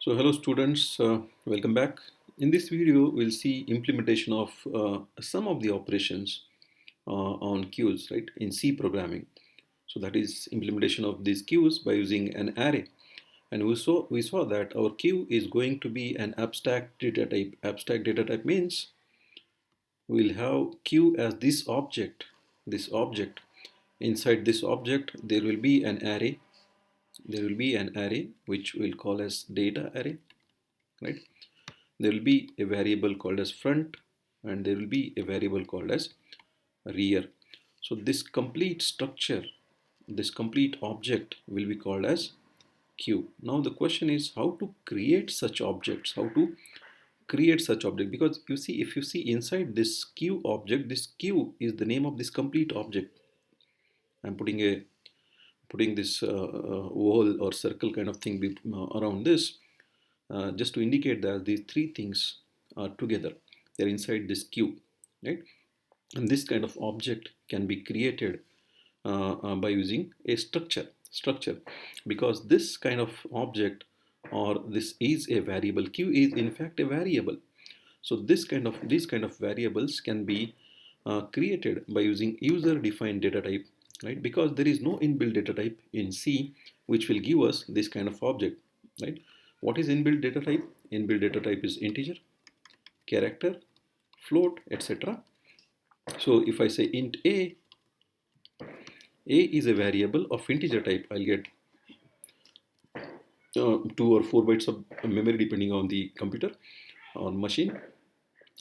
So hello students, welcome back. In this video, we'll see implementation of some of the operations on queues, right, in C programming. So that is implementation of these queues by using an array. And we saw that our queue is going to be an abstract data type. Abstract data type means we'll have queue as this object. This object. Inside this object, there will be an array. There will be an array which we'll call as data array, right? There will be a variable called as front and there will be a variable called as rear. So this complete structure, this complete object will be called as queue. Now the question is how to create such objects, how to create such object, because you see, if you see inside this queue object, this queue is the name of this complete object. I'm putting this oval or circle kind of thing around this just to indicate that these three things are together. They're inside this queue, right? And this kind of object can be created by using a structure, because this kind of object or this is a variable. Queue is in fact a variable. So these kind of variables can be created by using user defined data type, right? Because there is no inbuilt data type in C which will give us this kind of object, right? What is inbuilt data type? Inbuilt data type is integer, character, float, etc. So if I say int a is a variable of integer type, I'll get 2 or 4 bytes of memory depending on the computer or machine.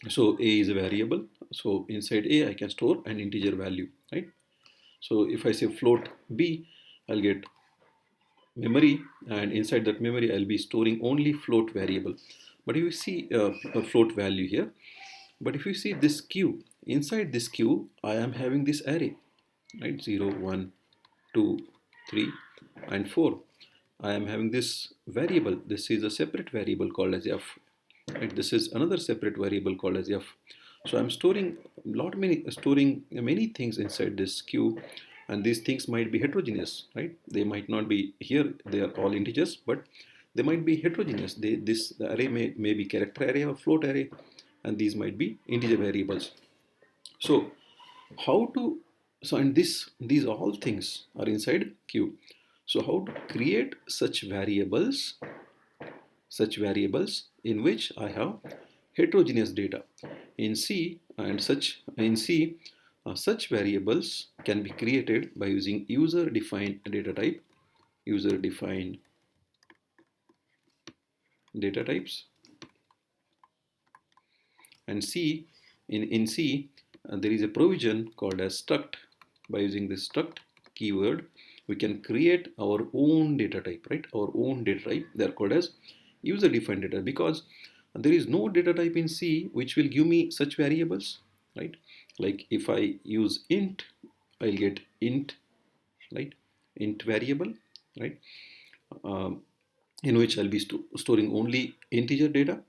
So a is a variable. So inside a I can store an integer value, right? So if I say float b, I'll get memory, and inside that memory I'll be storing only float variable. But if you see a float value here, but if you see this queue, inside this queue I am having this array, right? 0, 1, 2, 3, and 4. I am having this variable. This is a separate variable called as f. Right? This is another separate variable called as f. So I'm storing many things inside this queue, and these things might be heterogeneous, right? They might not be here. They are all integers, but they might be heterogeneous. The array may be character array or float array, and these might be integer variables. So how to and these all things are inside queue. So how to create such variables in which I have heterogeneous data in C, and such variables can be created by using user defined data type, user defined data types. And C, in C, there is a provision called as struct. By using this struct keyword, we can create our own data type, right? Our own data type. They are called as user defined data, because there is no data type in C which will give me such variables, right? Like if I use int, I'll get int, right? Int variable, right? In which I'll be storing only integer data,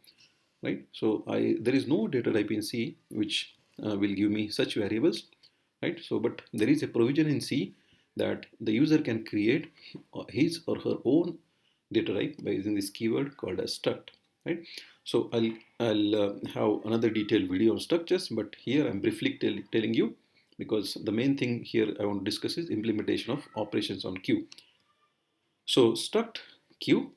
right? So there is no data type in C which will give me such variables, right? So but there is a provision in C that the user can create his or her own data type by using this keyword called as struct, right? So I'll have another detailed video on structures, but here I'm briefly telling you, because the main thing here I want to discuss is implementation of operations on queue. So struct queue,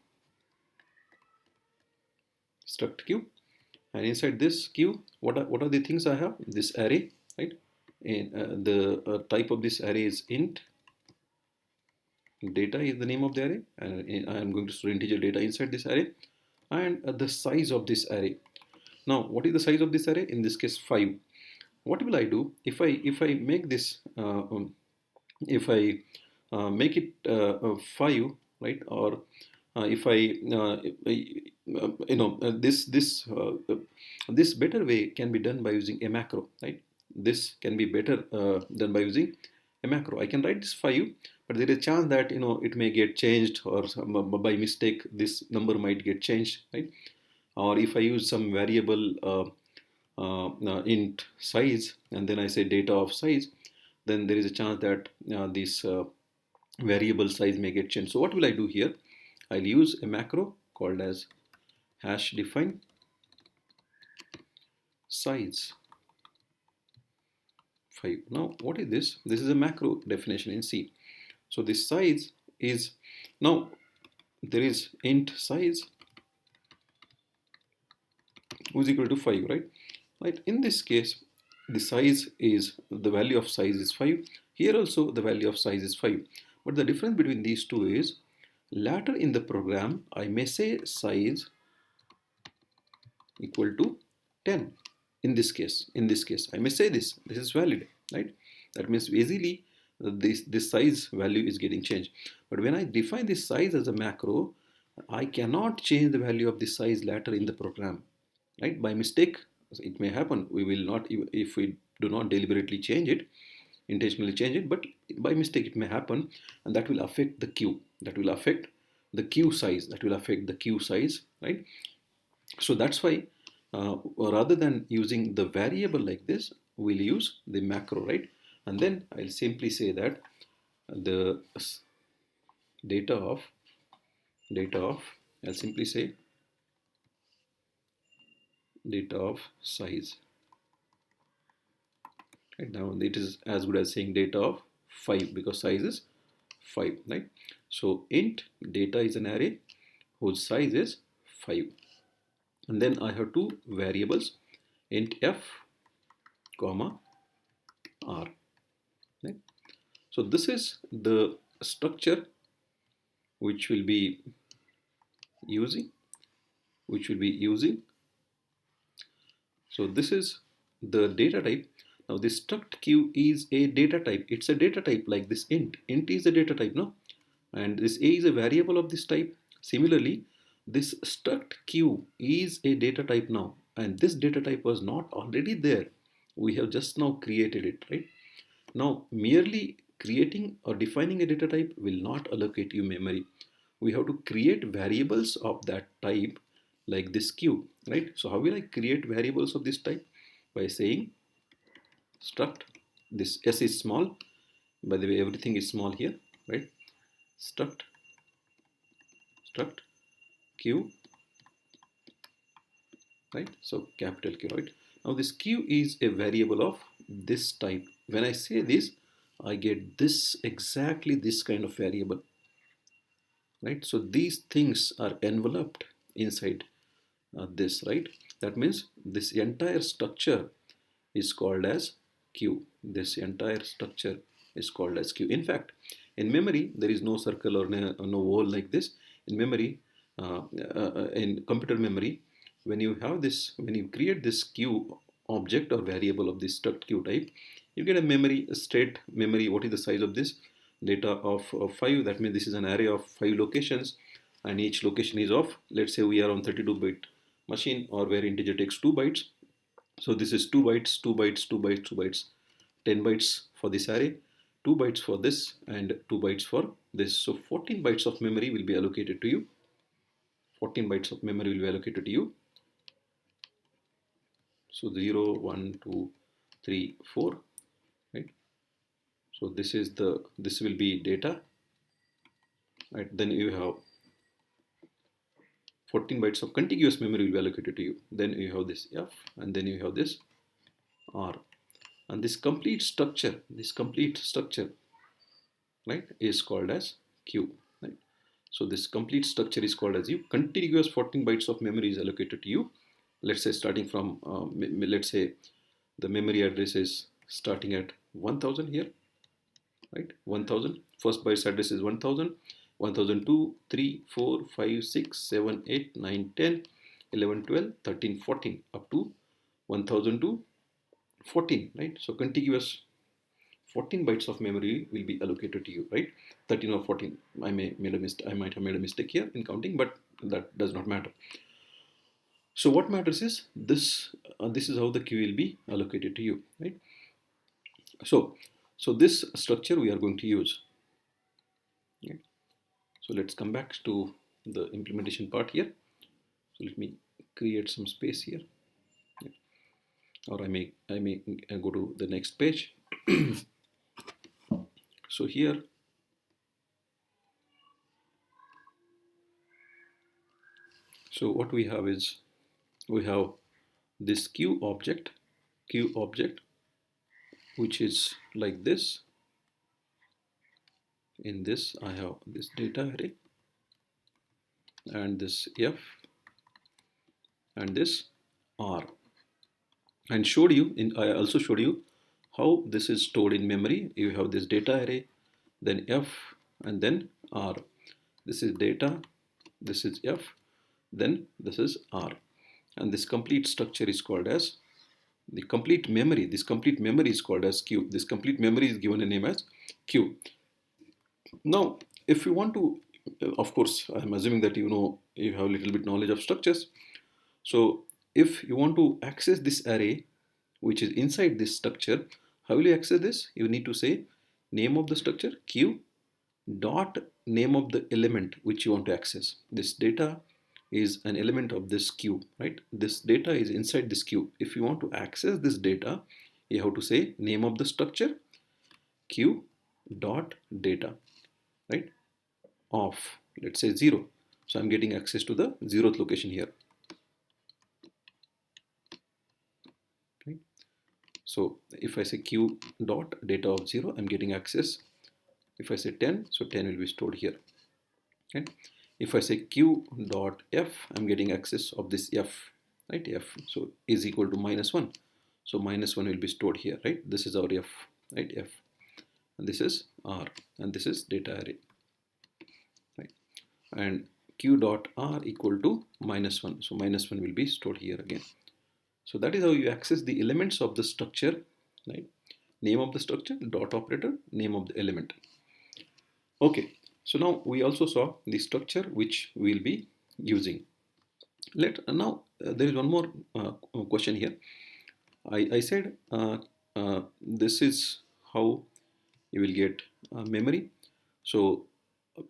and inside this queue, what are the things I have? This array, right? And the type of this array is int. Data is the name of the array, and I am going to store integer data inside this array, and the size of this array. Now, what is the size of this array? In this case, 5. What will I do if I make this if I make it 5, right? Or if I this better way can be done by using a macro, right? This can be better done by using a macro. I can write this 5, but there is a chance that it may get changed, or by mistake this number might get changed, right? Or if I use some variable int size, and then I say data of size, then there is a chance that this variable size may get changed. So what will I do here? I'll use a macro called as hash define size 5. Now what is this? This is a macro definition in C. So this size is, now there is int size is equal to 5, right? Right, in this case the size is, the value of size is 5. Here also the value of size is 5, but the difference between these two is later in the program I may say size equal to 10. In this case I may say this is valid, right? That means easily this size value is getting changed. But when I define this size as a macro, I cannot change the value of this size later in the program, right? By mistake it may happen, we will not, if we do not deliberately change it, intentionally change it, but by mistake it may happen, and that will affect the queue, that will affect the queue size, right? So that's why rather than using the variable like this, we'll use the macro, right? And then I'll simply say that the data of I'll simply say data of size. Right, now it is as good as saying data of 5 because size is 5, right? So int data is an array whose size is 5, and then I have two variables, int f comma r, right? So this is the structure which will be using so this is the data type. Now this struct q is a data type, it's a data type like this int is a data type, no? And this a is a variable of this type. Similarly, this struct q is a data type now, and this data type was not already there, we have just now created it, right? Now merely creating or defining a data type will not allocate you memory. We have to create variables of that type like this q, right? So how will I create variables of this type? By saying struct, this s is small, by the way everything is small here, right? struct q, right? So capital Q, right? Now this q is a variable of this type. When I say this, I get this, exactly this kind of variable, right? So these things are enveloped inside this, right? That means this entire structure is called as q. This entire structure is called as q. In fact, in memory there is no circle or no wall like this. In memory, in computer memory, when you have this, when you create this q object or variable of this struct q type, you get a memory, a state memory. What is the size of this? Data of 5. That means this is an array of 5 locations, and each location is of, let's say we are on 32-bit machine, or where integer takes 2 bytes. So this is 2 bytes, 2 bytes, 2 bytes, 2 bytes, 10 bytes for this array, 2 bytes for this, and 2 bytes for this. So 14 bytes of memory will be allocated to you. 14 bytes of memory will be allocated to you. So 0, 1, 2, 3, 4, right? So this will be data, right? Then you have 14 bytes of contiguous memory will be allocated to you. Then you have this f, and then you have this r. And this complete structure, right, is called as q, right? So this complete structure is called as u. Contiguous 14 bytes of memory is allocated to you. Let's say starting from, let's say the memory address is starting at 1000 here, right? 1000. First bytes address is 1000, 1002, 3, 4, 5, 6, 7, 8, 9, 10, 11, 12, 13, 14, up to 1002, 14, right? So contiguous 14 bytes of memory will be allocated to you, right? 13 or 14. I might have made a mistake here in counting, but that does not matter. So what matters is this. This is how the queue will be allocated to you, right? So this structure we are going to use. Okay? So let's come back to the implementation part here. So let me create some space here, or I may go to the next page. So here So what we have is, we have this q object, which is like this. In this I have this data array and this f and this r, and showed you in, I also showed you how this is stored in memory. You have this data array, then f, and then r. This is data, this is f, then this is r, and this complete structure is called as the complete memory. This complete memory is called as q. This complete memory is given a name as q. Now if you want to, of course I'm assuming that you have a little bit knowledge of structures. So if you want to access this array which is inside this structure, how will you access this? You need to say name of the structure q dot name of the element which you want to access. This data is an element of this q, right? This data is inside this q. If you want to access this data, you have to say name of the structure q dot data, right, of, let's say, 0. So I'm getting access to the 0th location here, right? So if I say q dot data of 0, I'm getting access. If I say 10, so 10 will be stored here, right? If I say q dot f, I'm getting access of this f, right? F, so is equal to -1. So -1 will be stored here, right? This is our f, right? F, and this is r, and this is data array, right? And q dot r equal to -1. So -1 will be stored here again. So that is how you access the elements of the structure, right? Name of the structure, dot operator, name of the element. Okay, so now we also saw the structure which we'll be using. Now there is one more question here. I said this is how you will get memory. So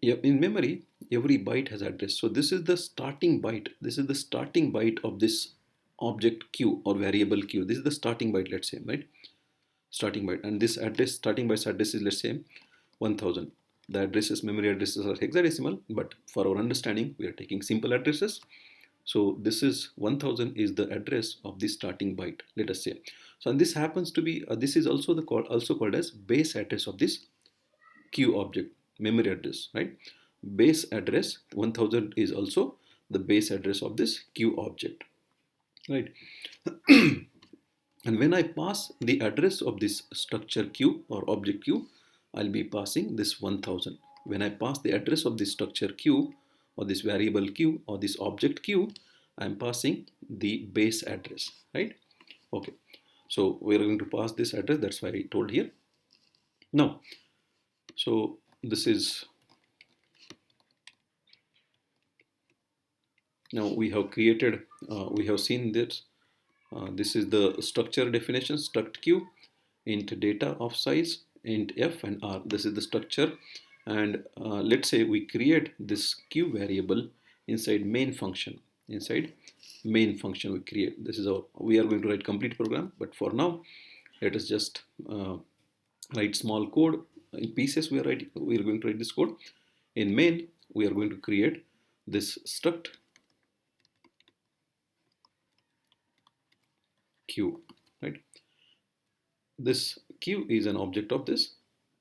in memory, every byte has address. So this is the starting byte. This is the starting byte of this object q or variable q. This is the starting byte, let's say, right? Starting byte, and this address, starting byte's address is, let's say, 1000. The addresses, memory addresses, are hexadecimal, but for our understanding, we are taking simple addresses. So this is 1000 is the address of the starting byte, let us say. So and this happens to be this is also also called as base address of this q object, memory address, right? Base address 1000 is also the base address of this q object, right? And when I pass the address of this structure q or object q, I'll be passing this 1000. When I pass the address of this structure q or this variable q or this object q, I'm passing the base address, right? Okay, so we're going to pass this address. That's why I told here. Now, so this is, now we have created, we have seen this. This is the structure definition, struct q, int data of size, int f and r. This is the structure. And let's say we create this q variable inside main function. Inside main function we create. This is our, we are going to write complete program, but for now, let us just write small code in pieces. We are going to write this code. In main, we are going to create this struct q, right? This q is an object of this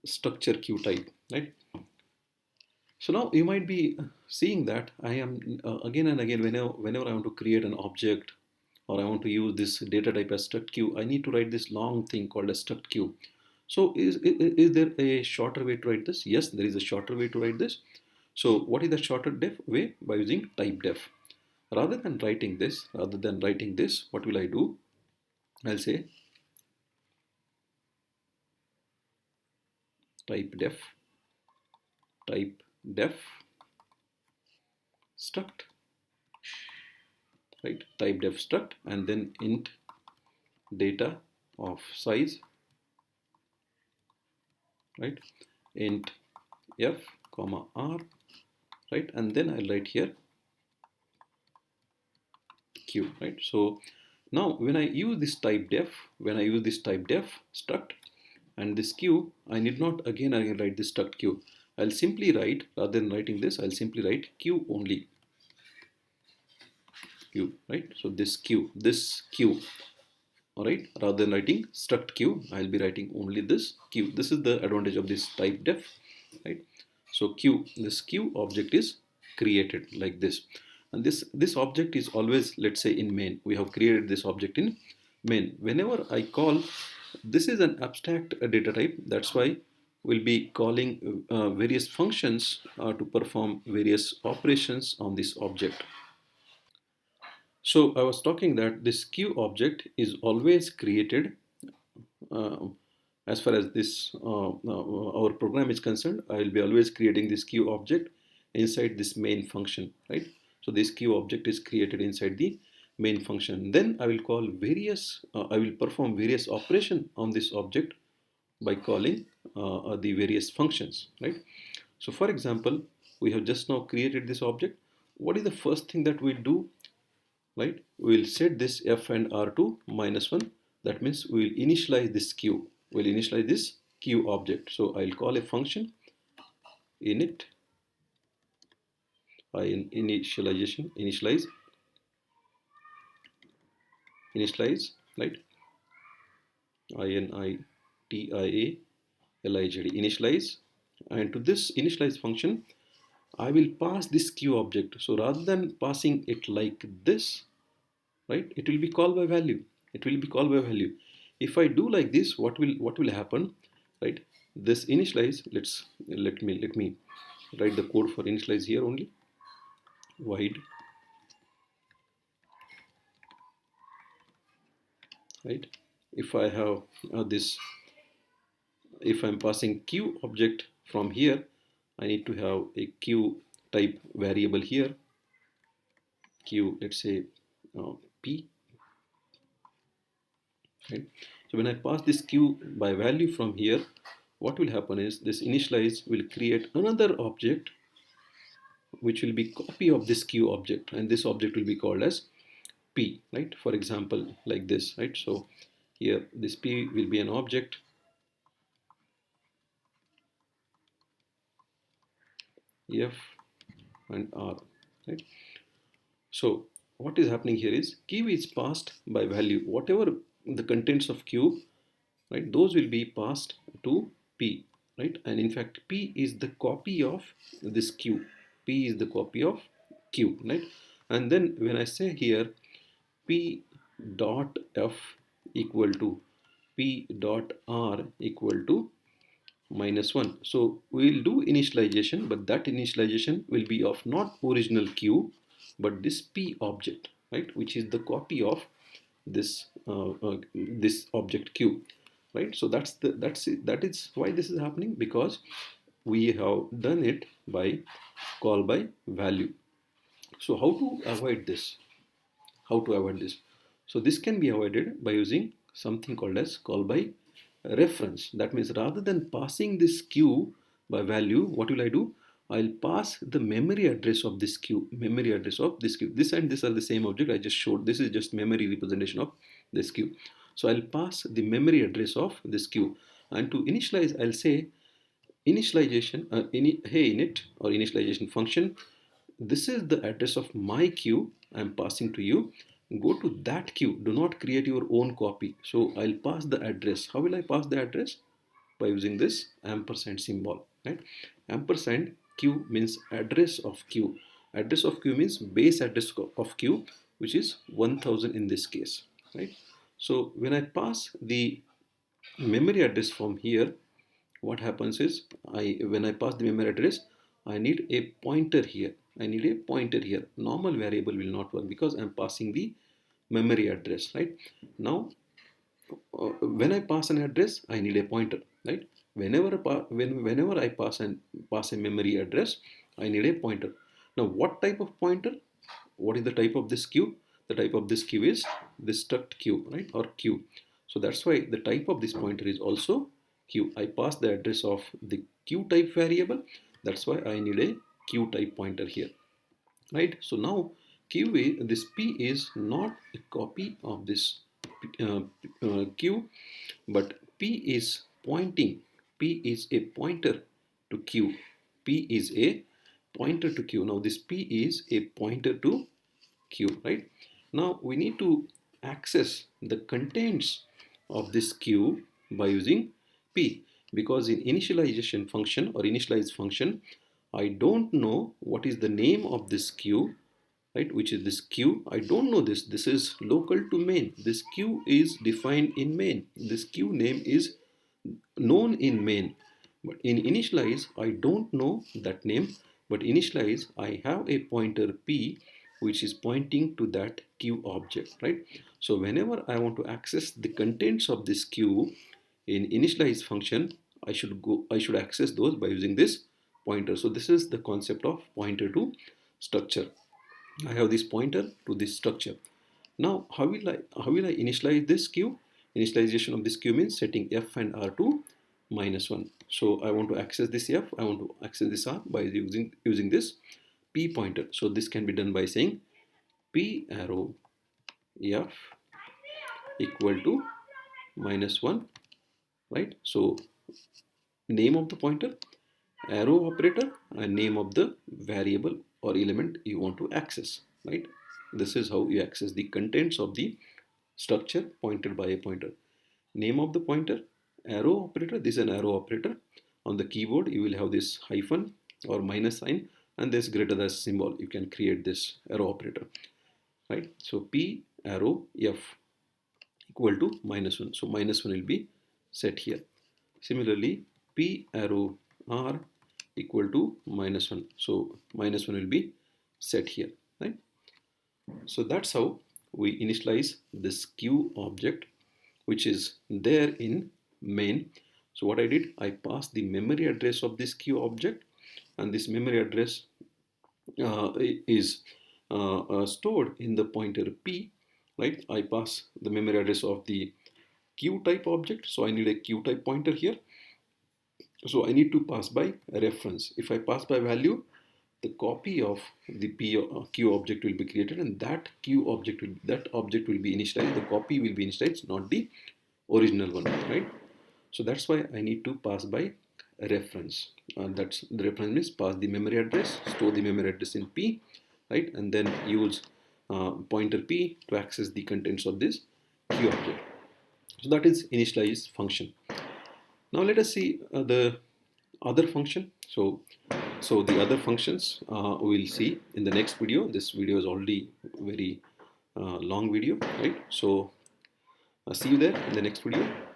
structure q type, right? So now you might be seeing that I am again and again, whenever I want to create an object or I want to use this data type as struct q, I need to write this long thing called as struct q. So is there a shorter way to write this? Yes, there is a shorter way to write this. So what is the shorter way? By using type def. Rather than writing this, what will I do? I'll say type def struct, right? Type def struct, and then int data of size, right? Int f comma r, right? And then I'll write here q, right? So now when I use this type def struct and this q, I need not again write this struct q. I'll simply write, rather than writing this, I'll simply write q only. q, right? So this q, all right, rather than writing struct q, I'll be writing only this q. This is the advantage of this type def, right? So q, this q object is created like this, and this object is always, let's say in main, we have created this object in main. Whenever I call, this is an abstract data type, that's why we'll be calling various functions to perform various operations on this object. So I was talking that this q object is always created uh, as far as this our program is concerned. I will be always creating this q object inside this main function, right? So this q object is created inside the main function. Then I will call various, I will perform various operation on this object by calling the various functions, right? So for example, we have just now created this object. What is the first thing that we do, right? We will set this f and r to -1. That means we will initialize this q. We'll initialize this q object. So I'll call a function init, initialize, right? Initialized, initialize, and to this initialize function, I will pass this q object. So rather than passing it like this, right, it will be called by value. It will be called by value. If I do like this, what will happen, right? This initialize, let me write the code for initialize here only. Void, right? If I have this, if I'm passing q object from here, I need to have a q type variable here. Q, let's say p, right? So when I pass this q by value from here, what will happen is this initialize will create another object which will be copy of this q object, and this object will be called as p, right? For example, like this, right? So here this p will be an object, f and r, right? So what is happening here is q is passed by value, whatever the contents of q, right, those will be passed to p, right? And in fact p is the copy of this q, p is the copy of q, right? And then when I say here p dot f equal to p dot r equal to -1, so we'll do initialization, but that initialization will be of not original q but this p object, right, which is the copy of this this object q, right? So that is why this is happening, because we have done it by call by value. So how to avoid this? How to avoid this? So this can be avoided by using something called as call by reference. That means rather than passing this q by value, what will I do? I'll pass the memory address of this q, memory address of this q. This and this are the same object I just showed. This is just memory representation of this q. So I'll pass the memory address of this q, and to initialize, I'll say initialization, hey init or initialization function, this is the address of my queue I'm passing to you. Go to that queue. Do not create your own copy. So I'll pass the address. How will I pass the address? By using this ampersand symbol, right? Ampersand q means address of queue. Address of queue means base address of queue, which is 1000 in this case, right? So when I pass the memory address from here, what happens is when I pass the memory address, I need a pointer here. I need a pointer here. Normal variable will not work because I'm passing the memory address, right? Now, when I pass an address, I need a pointer, right? Whenever I pass a memory address, I need a pointer. Now, what type of pointer? What is the type of this queue? The type of this queue is this struct queue, right? Or queue. So that's why the type of this pointer is also queue. I pass the address of the queue type variable. That's why I need a queue type pointer here, right? So now this p is not a copy of this uh, q, but p is pointing. P is a pointer to q. P is a pointer to q. Now this p is a pointer to queue, right? Now we need to access the contents of this queue by using p, because in initialization function or initialize function, I don't know what is the name of this queue, right, which is this queue. I don't know this. This is local to main. This queue is defined in main. This queue name is known in main. But in initialize, I don't know that name. But initialize, I have a pointer p which is pointing to that queue object, right? So whenever I want to access the contents of this queue in initialize function, I should access those by using this pointer. So this is the concept of pointer to structure. I have this pointer to this structure. Now, how will I initialize this queue? Initialization of this queue means setting f and r to -1. So I want to access this f, I want to access this r by using this p pointer. So this can be done by saying p arrow f equal to -1, right? So name of the pointer, arrow operator, and name of the variable or element you want to access, right? This is how you access the contents of the structure pointed by a pointer. Name of the pointer, arrow operator. This is an arrow operator. On the keyboard you will have this hyphen or minus sign and this greater than symbol. You can create this arrow operator, right? So p arrow f equal to -1. So -1 will be set here. Similarly, p arrow r equal to -1. So -1 will be set here, right? So that's how we initialize this queue object which is there in main. So what I did, I passed the memory address of this queue object, and this memory address is stored in the pointer p, right? I pass the memory address of the queue type object, so I need a queue type pointer here. So I need to pass by a reference. If I pass by value, the copy of the queue object will be created, and that object will be initialized. The copy will be initialized, not the original one, right? So that's why I need to pass by a reference. That's the reference means pass the memory address, store the memory address in p, right, and then use pointer p to access the contents of this queue object. So that is initialize function. Now let us see the other function. So the other functions we'll see in the next video. This video is already very long video, right? So see you there in the next video.